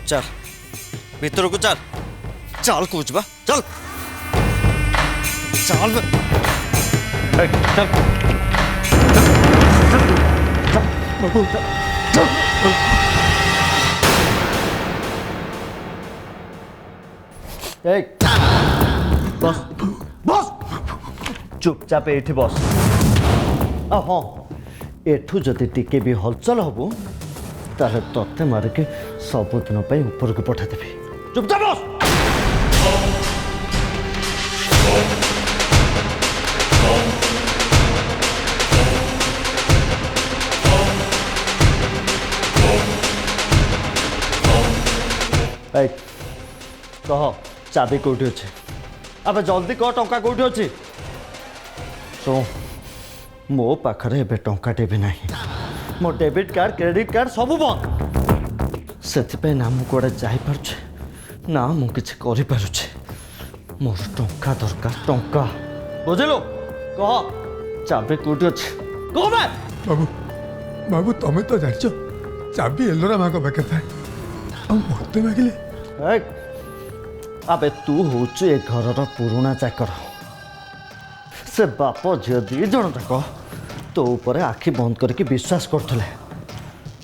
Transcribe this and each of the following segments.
चल भीतर को चल चल कूच बा चल चल चल बस बस चुपचाप एठी बस हाँ एठू जदि टिके भी हलचल हबू ताहे तत्ते मारिके सबुदिन ऊपर को पठादेवी चुपचाप बस कह चाबी कौटी अच्छे अब जल्दी कह टंका कौटी अच्छी सो मो पाखरे एबे टंकाटे भी नहीं मो डेबिट कार्ड क्रेडिट कार्ड सब बंद से ना मु कड़े जापे ना मु कि मोर टंका दरकार टंका बुझिलु कह चाबी कौटी अच्छे कह बाबू बाबू तमें तो जान चाबी एलोरा माँ पाखे था मत मागिले अबे तू हूँ ए घर पुराणा चाकर से बाप झील दी जन जाक तो ऊपर आखि बंद करके विश्वास करते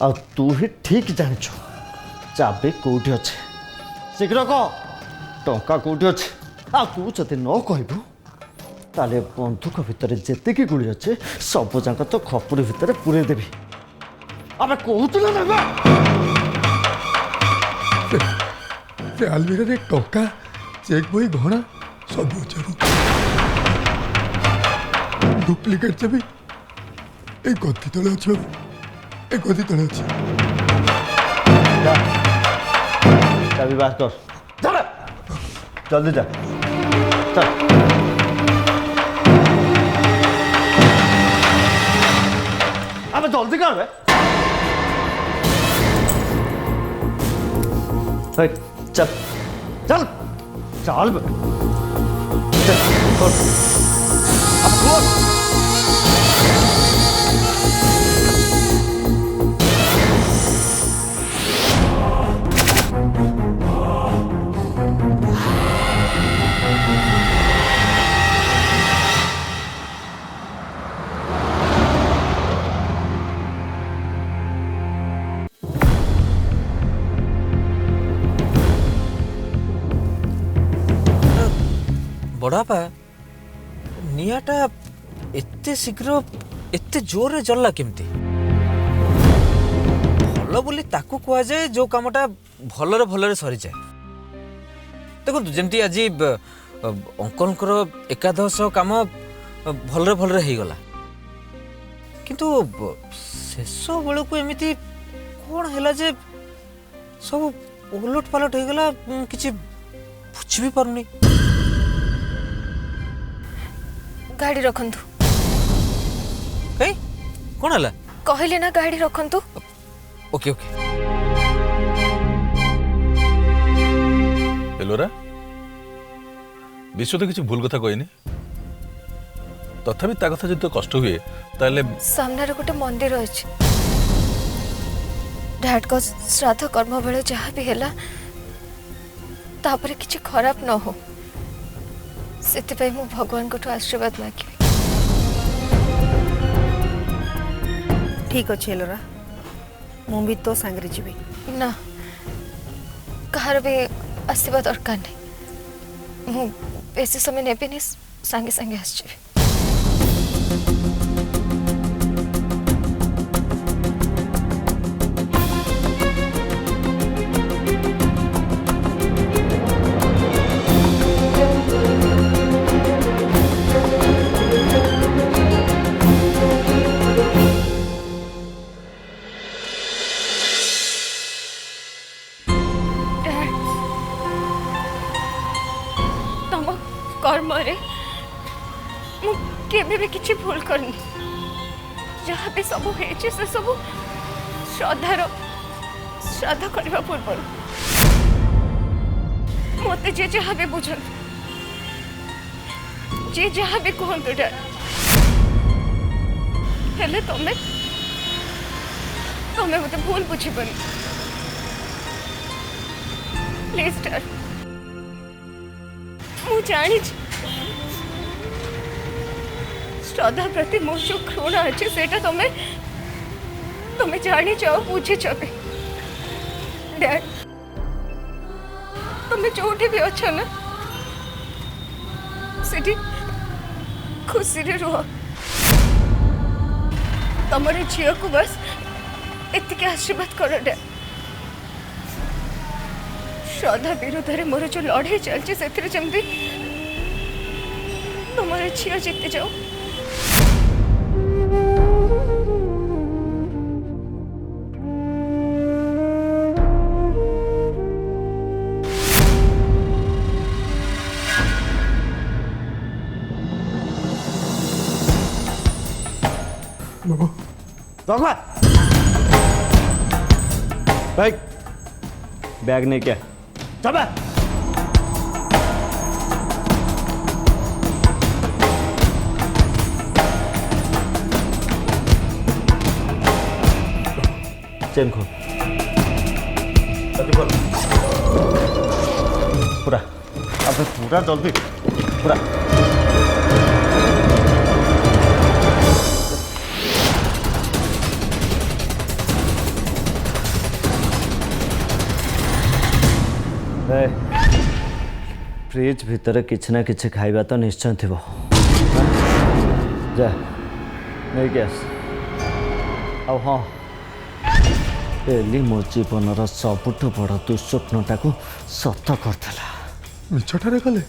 आ तू ही ठीक जानिଛୁ चाबी कौटी अच्छे शीघ्र कह टंका कौटी अच्छे आ तू जदि न कहबू ताले बंधुक भितर जेतिकी गुली अच्छे सब जाक तो खपुरी भितर पूरे देवी अबे कहतु ना से आलमीरा रे टंका चेक बही गहना सब डुप्लिकेट चाबी ए गति तले अच्छे बाबू ए गति तले अच्छे चाबी बाहर कर चल जल्दी जा चल अबे जल्दी कर बे चल चल चल चल खोल अब खोल बड़ापा निआटा एते शीघ्र एते जोर जल्ला केमती भल बोली ताकू कह जाए जो कामटा भलरे भलरे सरी जाए देखो जमती आज अंकल एकादश काम भलरे भलरे हो गला किंतु शेष बेलू को एमती कौन है जे सब उलट पालट हो गला किसी बुझी भी पारुनी गाड़ी रखंतु कई कौन है कहले ना गाड़ी रखंतु ओके ओके एलोरा विश्व तो किसी भूल कथा कहनी तथापि ता कथा जदि कष्ट हुए ताले सामने रे गोटे मंदिर अछि डैड को श्राद्ध कर्म बेले जहाँ भी हैला तापरे किछि खराब न हो से मु भगवान को आशीर्वाद मांगी ठीक अच्छे एलोरा मु भी तो सांगरे जीवी ना कहार भी आसवा दरकार नहीं मु बेसी समय नेबिनी सांगे सांगे आसजीवी कर्मरे मुझे भी किसी भूल करनी जहाँ भी सब है से सब श्रद्धार श्राद्ध करने पूर्व मत जे जहाँ भी बुझ जे जहाँ भी कहतु हेले तमें तमें मत भूल बुझीबनी प्लीज डर मु जानी श्रद्धा प्रति मोर जो घृणा अच्छे सेटा तुम्हें जानी चाहो बुझी भी डैड तुम्हें जोठी भी अच्छा ना सेठी खुशी रे रुह तमर झील को बस एतिके आशीर्वाद कर डैड श्रद्धा विरोध में मोर जो लड़ाई चलती से जमी तुम झील जीति जाओ बाबू रखवा बैग बैग नहीं क्या चल चेन खोल जल्दी खोल पूरा अबे पूरा जल्दी पूरा फ्रिज भितर किसी ना किसी खाइबा तो निश्चय थी जा नहीं गैस अब हाँ एली मो जीवन सबुठ बड़ दुस्वप्नटा को सत करदेला मिछटारे कले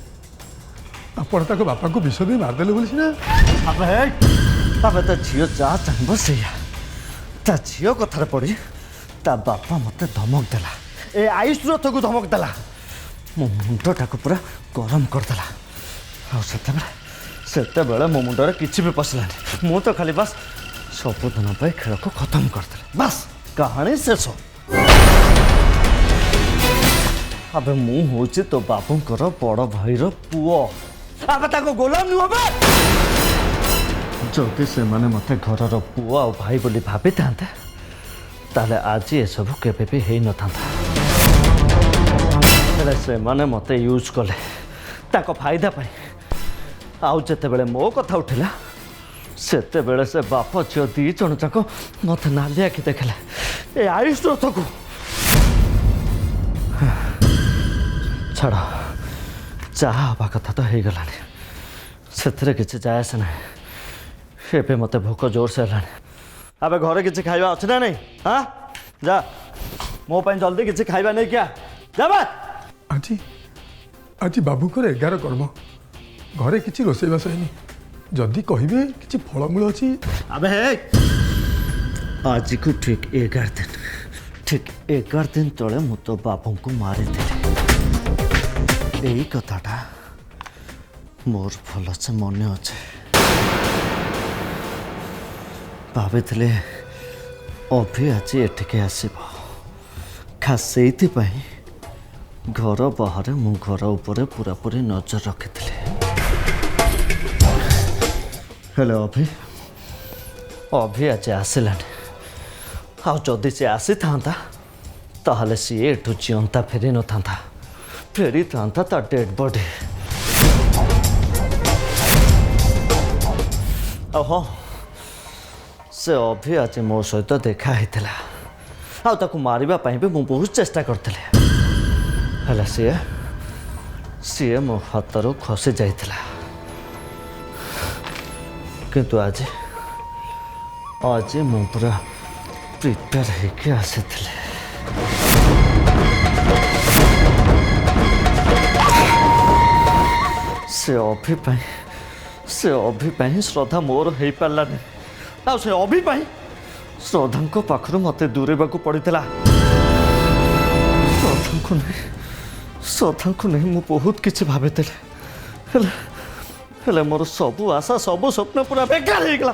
आपण ताको बापा को विष दे मारदेले बोली ना अब तो झील जहाँ चाहब से झील कथार पड़ी ता बापा मत धमक देला ए आयुष रथ को धमक देला मो मुंडटा को पूरा गरम करदेला आते मो मुंडे किसी भी पशिलानी मु तो खाली बस सबुदिन खेल को खत्म करदेला बस कहानी शेष अब मु तो बाबूंकर बड़ भाईर पुओ अब गोलाम नुह जदि से मते घर पुओ आ भाई बोली भाभी था ताले आज ये सब केबे भी हेई न था से माने मते यूज कले ताको फायदा पाई आउ जते बेले मो कथा उठिला सेते बेले से बाप झील दी जन जाक मत नाली आखि देखले ए आयुष रथ को छाड़ जहाँ हवा कथा तो हो गलानी से किसी जाए से ना एबे मते भोक जोर से है अब घरे किसी खाइबा अच्छे ना नहीं हाँ जा मो पाई जल्दी किसी खाइबा नहीं क्या जा बात আজি আজি बाबूकर 11 कर्म घरे किसी रोसईबास है जदि कहे कि फलमूल अच्छी अबे आज को ठीक 11 दिन तले मु तो बापू को मारी यही कथाटा मोर भल से मन अच्छे भाभी अभी आज एठिके आसब खास से घर बाहर मु घर ऊपर पूरापूरी नजर रखी हेलो अभी आज आसलानी आदि सी आसी था ताहले सी एठू जीवंता फेरी न था फेरी था ता डेड बॉडी हाँ से अभी आज मो सहित देखा होता ताकू मारिबा पई भी मु बहुत चेष्टा करते हेला सी मो हाथ खसी जाइथिला किंतु आज आज मु पूरा प्रिपेयर होके आसी से अभी श्रद्धा मोर हो पारानी आ से अभी श्रद्धा पाखर मत दूरेबा को पड़ता श्रद्धा को नहीं मु बहुत किसी भाभी मोर सबू आशा सबू स्वप्न पूरा बेकार हो गला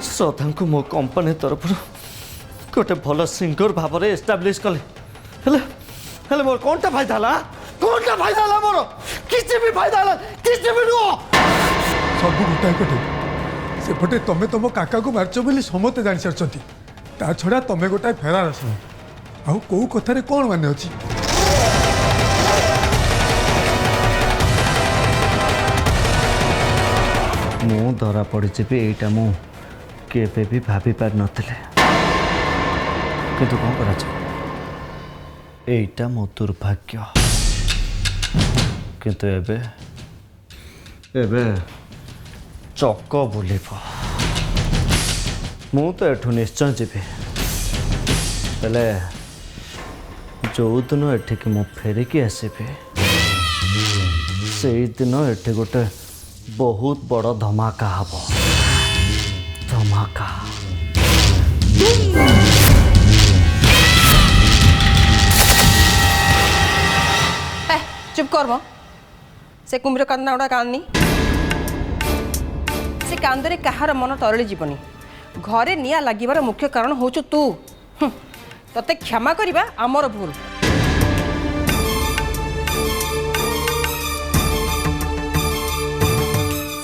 श्रद्धा को मो कंपनी तरफ गोटे भल सिंगर भाव में एस्टाब्लीश कले मोर कौन फायदा मोर किसी भी फायदा किसी भी नुह सब गोटाए पटे सेपटे तमें तुम काका को मारच बोली समस्ते जानी सारी ता छड़ा तमें गोटाए फेरार आस ଆଉ କୋଉ କଥାରେ କ'ଣ ମାନେ ଅଛି? ମୁଁ ଧରା ପଡ଼ିଯିବି ଏଇଟା ମୁଁ କେବେ ବି ଭାବି ପାରିନଥିଲି, କିନ୍ତୁ କ'ଣ କରାଯିବ, ଏଇଟା ମୋ ଦୁର୍ଭାଗ୍ୟ। କିନ୍ତୁ ଏବେ ଏବେ ଚକ ବୁଲିବ। ମୁଁ ତ ଏଠୁ ନିଶ୍ଚୟ ଯିବି, ହେଲେ ଯେଉଁଦିନ ଏଠିକି ମୁଁ ଫେରିକି ଆସିବି ସେଇଦିନ ଏଠି ଗୋଟେ ବହୁତ ବଡ଼ ଧମାକା ହବ। ଧମାକା। चुप कर मो से कुम्भीर कांदा गुड़ा कांदनी से कांदरे कहार मन तरली जीवनी घरे निया लागिबार मुख्य कारण होचु तू। तते क्षमा करिबा आमर भूल।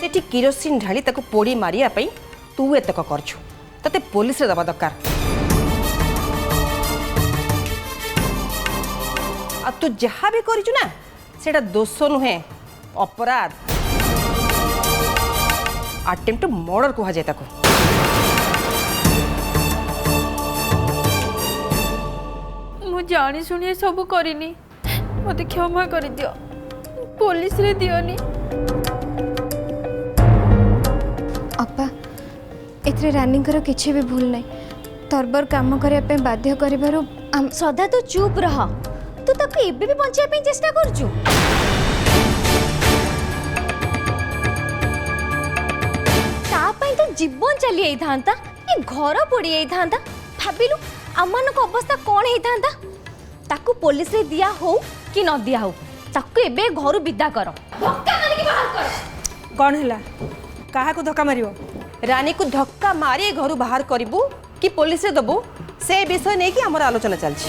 सेठी किरोसिन ढाली ताको पोड़ी मारिया पई तू एतक करछु तते पुलिस रे दबा दरकार। आ तू जहाँ भी करिछु ना सेटा दोष नुहे अपराध अटेम्प्ट मर्डर कह जाए ताको। मु जानी शुणी सब करनी मत क्षमा कर दियो पुलिस रे दियोनी। अपा एथरे रानीकर किछि भी भूल नहीं तरबर काम करने पे बाध्य करिबारु सदा तो चुप रह तू ताको एबे भी बंचाय पे चेष्टा करछु। ता पई तो जीवन चली आई थांता ए घर पड़ी आई थांता भाबिलु अमन को अवस्था कोन हे थांता। ताको पुलिस रे दिया हो कि न दिया हो ताको एबे घर विदा करो धक्का मार के बाहर करो। कौन है कहा को धक्का मारियो रानी को धक्का मारी घर बाहर करिबू कि पुलिस रे दबू से विषय नहीं कि हमर आलोचना चलछि।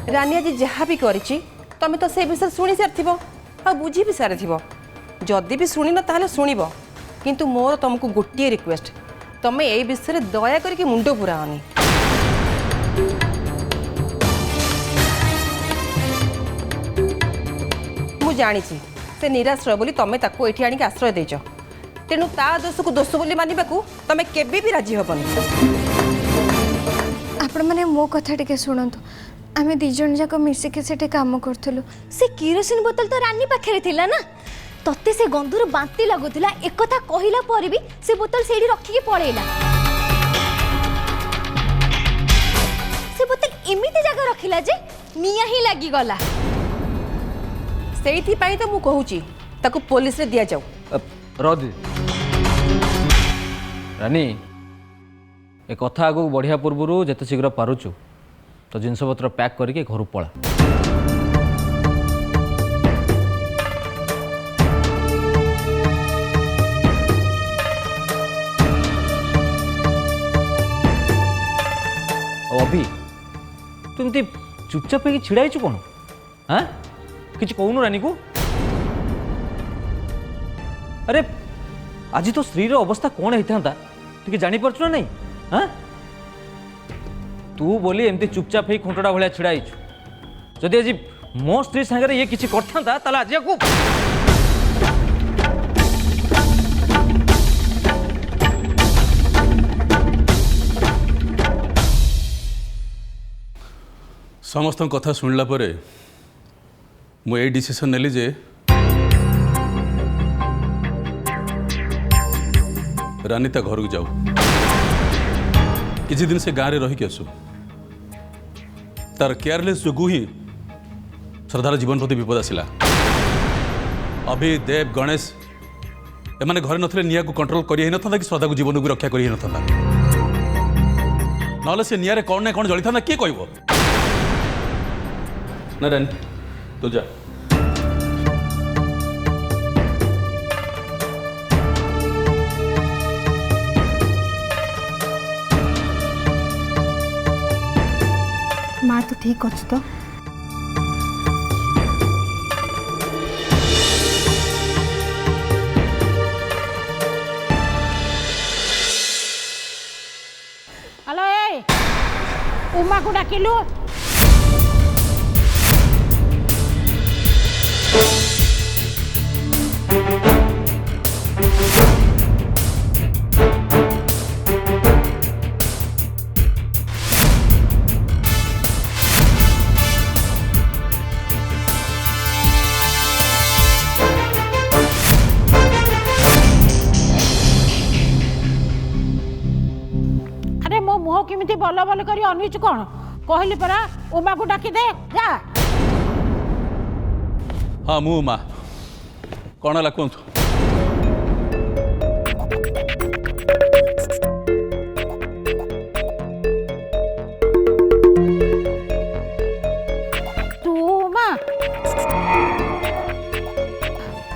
रानी आज जहाँ भी करिछि तमे तो से विषय शुणी सारी आ बुझी भी सारी जदि भी शुणी न ताहले शुणिबो किंतु मोर तुमको गोटे रिक्वेस्ट तमे ए विषय दया करके मुंड पुराओनी। मु जानी से निराश रह बोली तमे ताको एठी आनिक आश्रय देछ तेणु ता दोष को दोष बोली मानिबाकू तमे केबे भी राजी हबनी। आपण माने मो कथा टिके सुनंतु आमे दी जण जाक मिसिके सेटे काम करथलु से किरोसिन बोतल तो रानी पाखे थिला ना तते से गंधुर बांती लागुथिला एक कथा कहिला पर भी से बोतल सेडी रखी के पळेला। से बोतल एमिति जगह रखिला जे निया ही लागी गला। सेठी पाई तो मु कहूची ताको पुलिस रे दिया जाऊ। रदी रानी ए कथा आगु बढ़िया पूर्व जिते शीघ्र पारुचु तो जिनपतर पैक करके घर पला। अभी तू एमती चुपचाप हो छिड़ाई कौन हाँ कि कहूनु रानी को। अरे आज तो स्त्री अवस्था कौन होता टे जापारु ना नहीं हाँ तू बोली एमती चुपचाप ही खुंटड़ा भाया छिड़ाई जदि आज मो स्त्री सागर ये किसी करता आज को समस्त कथा शुणला परे मु ए डिसीजन नेली जे रानी ता घर को जाऊ किसी दिन से गाँव में रहीकि आसू तार केयरलेस जो ही श्रद्धार जीवन प्रति विपद आसला। अभी देव गणेश एमाने घरे नथिले निया को कंट्रोल करि न था कि श्रद्धा को जीवन को रक्षा करि न था ना से निया रे कौन ना कौन जली था किए कहबो ना रानी तो जा। माँ तो ठीक अच्छे तो उमा को डाकिलु अरे मो मुह केमिति बल बल करी अनइछु कोन कहली परा उमा को डाकी दे जा हाँ मु उमा कौन है कहतु तू उमा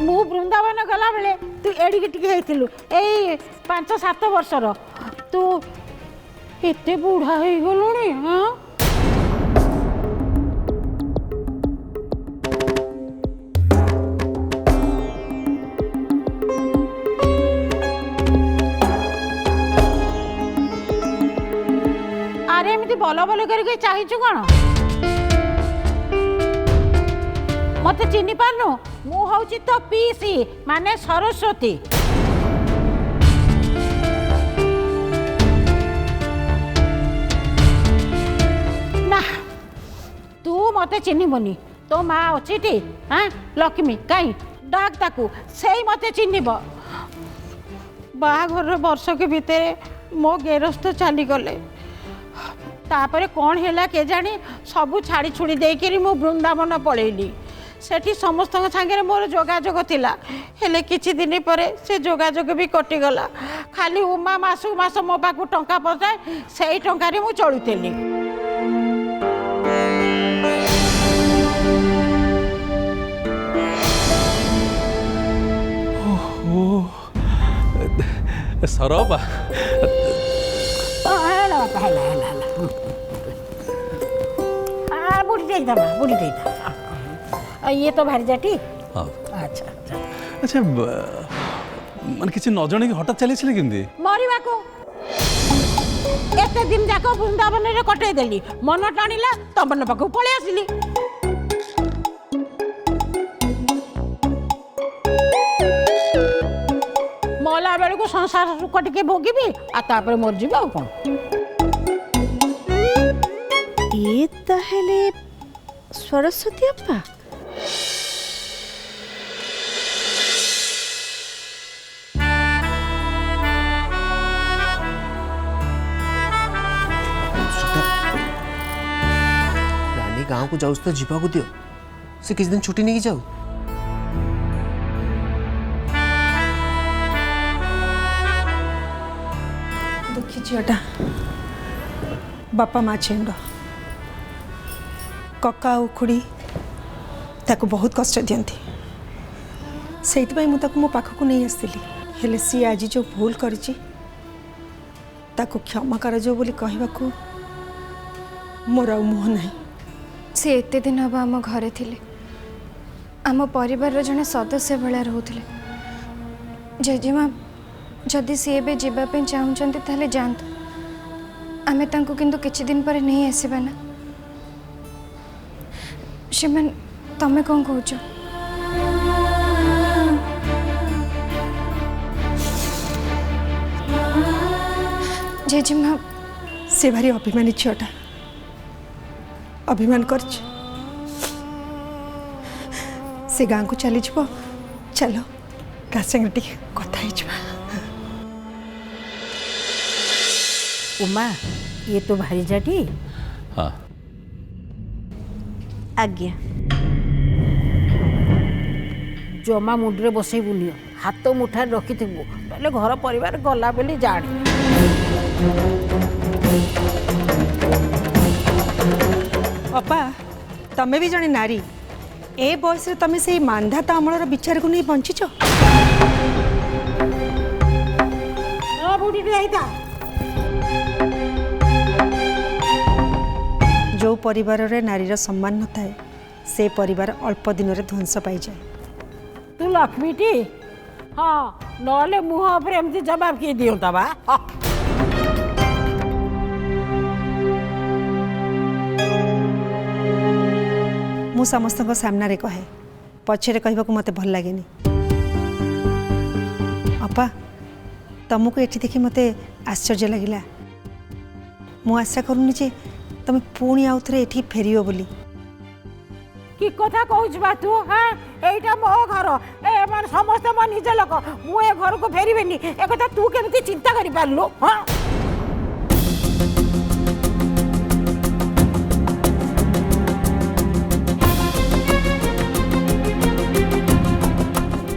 मु वृंदावन गला बेले तू एडिक टिके हेतिलु एई 5-7 वर्षर तू एते बूढ़ा हो गलुणी हाँ अरे एमती बल बल करके चाहिछु कौन मत चिन्ह पारनु मु हूँ तो पीसी माने सरस्वती ना तू मत चिन्हबनी तो माँ अच्छी हाँ लक्ष्मी कहीं डाक ताकू से मत चिन्हब बाहाघर वर्षक भितर मो गेरस्थ चलीगले तापर कौन है के जानी सबू छाड़ी छुड़ी देकर मु वृंदावन पलैली सेठी समस्त सांगे मोर जोगाजोग थिला हेले किछि दिन पर से जोगाजोग भी कटिगला खाली उमा मासु मास मो पाकू टंका पजाए से टंकार मु चलुली सरबा बुढ़ी ये तो भारी जाटी अच्छा अच्छा मन किसी न जणे हठात चली केमती मरवा को एते दिन जाक वृंदावन रे कटै देली मन टाणिला तमन पाखु पळे आसिली मला बेल को संसार सुख टिके भोगिबी आ तापर मर जीवा आ कोन ये ताहेले सरस्वती अप्पा रानी गाँव को जाऊ तो जीवा को दियो से किसी दिन छुट्टी नहीं जाऊ दुखी झीटा बापा माँ छेंड कका और खुड़ी ताको बहुत कष्ट दियंती से मो पाखक नहीं आसती हेले सी आज जो भूल करिछि ताको क्षमा कर जो बोली कहबा को मोर आ मुह नहीं से एते दिन हम आम घरे थिले आम परिवार जने सदस्य भलिया रहउथिले जेजेमा जदि सी एबे जीवा पे चाहउचंती ताले जानत आमे तांको किंतु किछि दिन पर नहीं आसीबा ना शिमन तमे कौन कहूच जेजेमा से भारी अभिमानी झीटा अभिमान कर से गाँ को चली जाव चलो गाँ संगे कथा उमा ये तो भारी जाटी हाँ आज्ञा जमा मुंडे बसई बुनियो हाथ मुठा रखी ना घर परिवार गला बोली जाने अपा तमे भी जने नारी ए बयस तमे से मानधाता अमलर विचार को नहीं बंचिच जो परिवार रे नारीर सम्मान न थाए से परिवार अल्प दिन रे ध्वंस पाई जाए तू लक्ष्मीटी हाँ नले मुह पर एमती जवाब किए दियंता बा मु समस्त सामने कहे पछरे कहबाक मते भल लगे अपा तुमको ये देखी मते आश्चर्य लगिला मु आशा करूनी जे तुम पुणी आउ थे ये फेरियो बोली कि कथा कहूछ बा तू हाँ एटा मो घर ए मन समस्त मो निज लोक मु ए घर को फेरिबेनी ए कथा तू केमती चिंता करि पारलु हाँ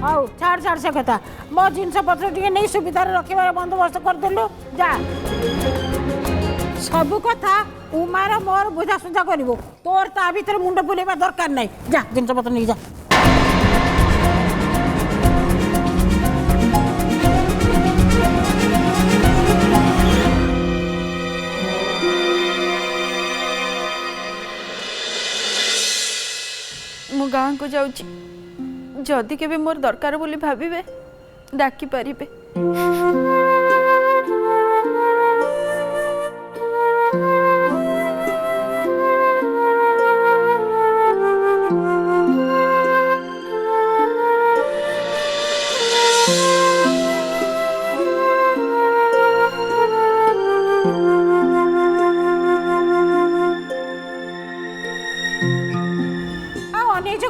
आउ छाड़ छाड़ से कथा मो जिनस पत्र टिके नहीं सुविधा रखिबार बंदोबस्त कर देलु जा सब कथा उमार मोर बुझा सुझा करू तोर ता भीतर मुंड बुलेबा दरकार नहीं जा जिनस पत्र नहीं जा मु गाँ को जाऊची जदि केबे मोर दरकार बोली भाबिबे डाकी पारिबे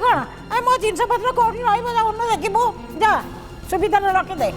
कौन मो जिनस पत्र कौन रही देखू जा सुविधा रखी दे